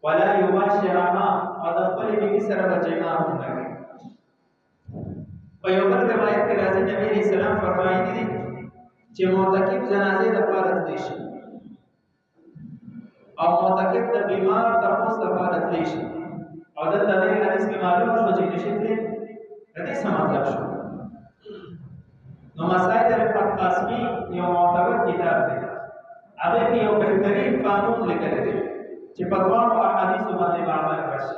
ولا یباشرها او د خپل بیبي سره به جماع هم نه کوي. په یو بل روایت کې راځي نبی علیہ السلام فرمایي دي چې معتکف جنازې د پاره تلی شي او معتکف د بیمار تپوس د پاره تلی شي او د دې حدیث کې معلومه شو چې نشي تلی د دې څه مطلب شو. نو مسائل رفعت قاسمی یو معتبر کتاب دی، هغه کې یو بهترین قانون لیکل دی چې په دوامو احادیث باندې عمل وشي.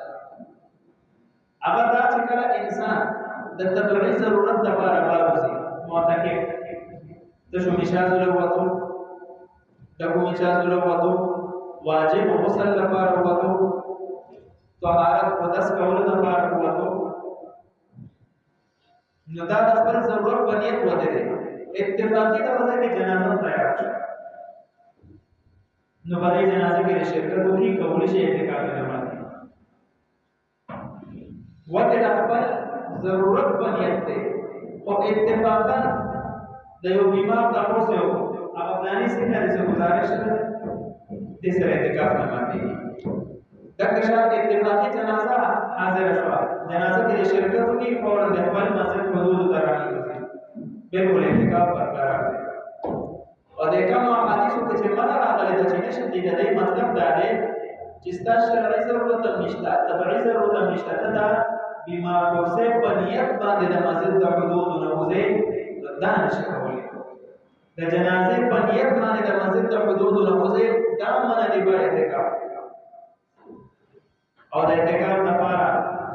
هغه دا چې کله انسان د تبعی ضرورت د لپاره راوځي معتکف د شو مشاز له وته د کوم مشاز له وته واجب غسل لپاره وته طهارت قدس کول لپاره وته نو دا د خپل ضرورت په نیت وته دي اتفاقی د وجه کې جنازه تیار شي نو په دې جنازه کې شرکت وکړي کول شي اعتکاف نه ماتي وته د خپل ضرورت په نیت ده او اتفاقا د یو بیمار تاسو یو هغه پلاني څنګه د گزارش ده د سره اعتکاف نه ماتي دا که شرط اتفاقی جنازه حاضر شو جنازه کې شرکت وکړي فورا د خپل مسجد حدود ترانه کوي بالکل اعتکاف برقرار ده او د کوم حدیثو کې چې مدار راغلي د چې نشه دي د مطلب دا دی چې ستاسو شرعي ضرورت نشته تبعي ضرورت نشته دا بیمار کو سے پنیت باندې د مسجد د حدود نه وځي دا نشه کولی د جنازې پنیت باندې د مسجد د حدود نه وځي دا منه دی به اعتکاف او د اعتکاف لپاره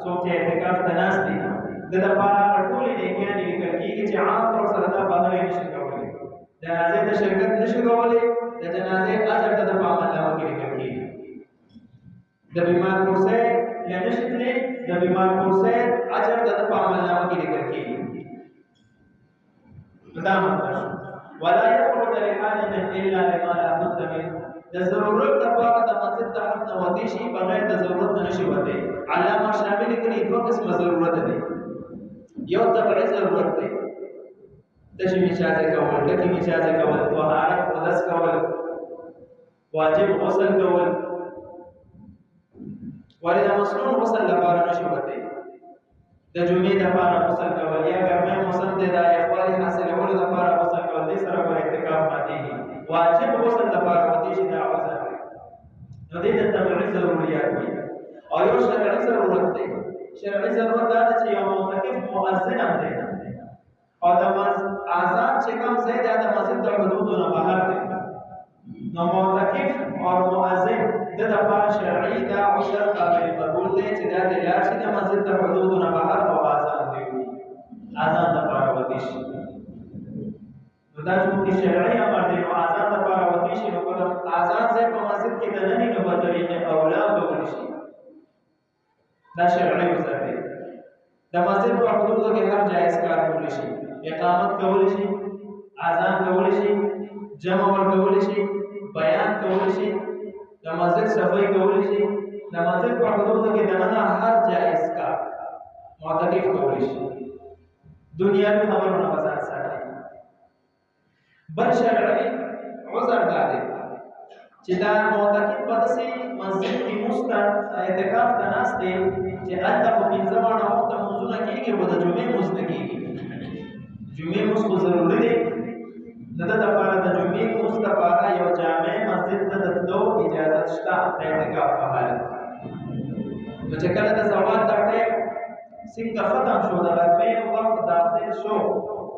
څوک چې اعتکاف تناس دي د لپاره ټولې نیکیان لیکل کیږي چې عام طور سره دا باندې نشي کولی جنازې ته شرکت نشي کولی د جنازې اجر ته د عمل نامه کې لیکل کیږي د بیمار کو سے یا نشي د بیمار کو سے اجر د عمل نامه کې لیکل کیږي دا مطلب ولا يخرج لحاجه الا لما لا بد منه د ضرورت لپاره د مسجد ته نه وتی شي بغیر د ضرورت نشي وته علامه شامل کړي دوه قسمه ضرورت دي یو تبعی ضرورت دی تشی مشاهده کول لکی مشاهده کول طهارت قدس کول واجب غسل کول ولی دا مسنون غسل لپاره نشي وته د جمعې لپاره غسل کول یا ګرمه موسم دی دا یخوالي حاصلولو لپاره غسل کول دې سره په اعتکاف ماتېږي واجب غسل لپاره وتی شي دا غسل نو دې د تبعی ضرورت دي او یو شرعي ضرورت دی شرعي ضرورت دا چې یو معتکف مؤذن هم دی او د اذان چې کوم ځای د مسجد د حدودونو بهر دی نو معتکف او مؤذن د لپاره شرعي دا عذر قابل قبول دی چې دا د لار چې د مسجد د حدودونو بهر او اذان دی اذان د لپاره وتی شي نو دا چې شرعي امر دی نو اذان د لپاره وتی شي نو کوم اذان ځای په مسجد کې د نه نه په طریقې اولا وکړي شي دا شرعي عذر دی د مسجد په حدودو کې هر جایز کار کولی شي اقامت کولی شي اذان کولی شي جمع ور کولی شي بیان کولی شي د مسجد صفای کولی شي د مسجد په حدودو کې دنه هر جایز کار معتکف کولی شي دنیا په خبرونه بازار ساتي بل شرعي عذر دی چې دا معتکف په داسې مسجد کې مستند اعتکاف تناس دی چې الته په پنځه وانه وخت موزونه کېږي او د جمعې موز نه کېږي جمعې موز خو ضروري دی د ده لپاره د جمعې موز لپاره یو جامع مسجد ته د تلو اجازت شته د اعتکاف په حالت نو چې کله د زوال دا ټایم څنګه ختم شو د غرمې وخت داخل شو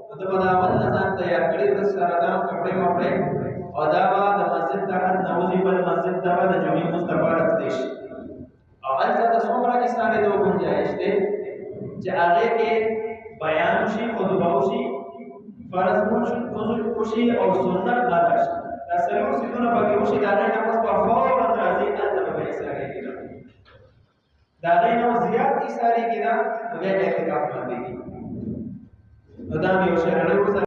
نو د به د اول نه ځان تیار کړي د سردان کپړې مپړې او دا به د مسجد څخه نوځي بل مسجد ته به د جمعې موز لپاره تللی شي او هلته د څومره استانېدو ګنجایش دی چې هغې کې بیان وشي خطبه وشي فرض وشي او سنت ادا شي دا څلور څیزونه پکې وشي د هغې نه پس به فورا راځي هلته به ایسارېږي د هغې نه زیات ایسارېږي نو بیا اعتکاف ماتېږي نو دا مې یو شرعي